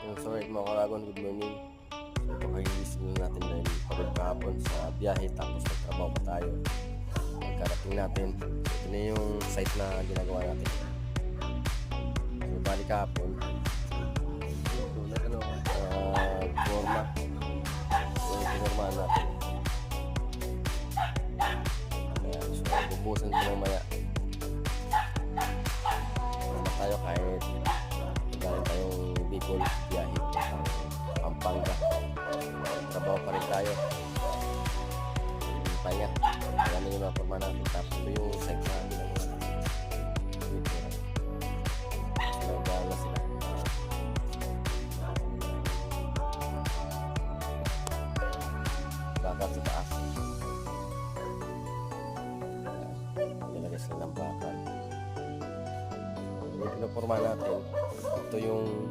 Yung so right mga karagon, good morning. So ito kagigising lang natin dahil pagod kahapon sa biyahe tapos nagtrabaho pa tayo. Pagkarating natin, so ito na yung site na ginagawa natin. So bali kahapon, so forma. So yung pinormahan natin. Ayan, so bubusan ko mamaya. Wala tayo kahit galing tayong Bicol, biyahe papuntang Pampanga. Trabaho pa rin tayo. Pahinga. Alam yung mga forma natin. Tapos ito yung site na ginagawa natin. Dito. Nagala sila. Bakal sa taas. Nilagay sila ng bakal. Yung pinaporma natin, ito yung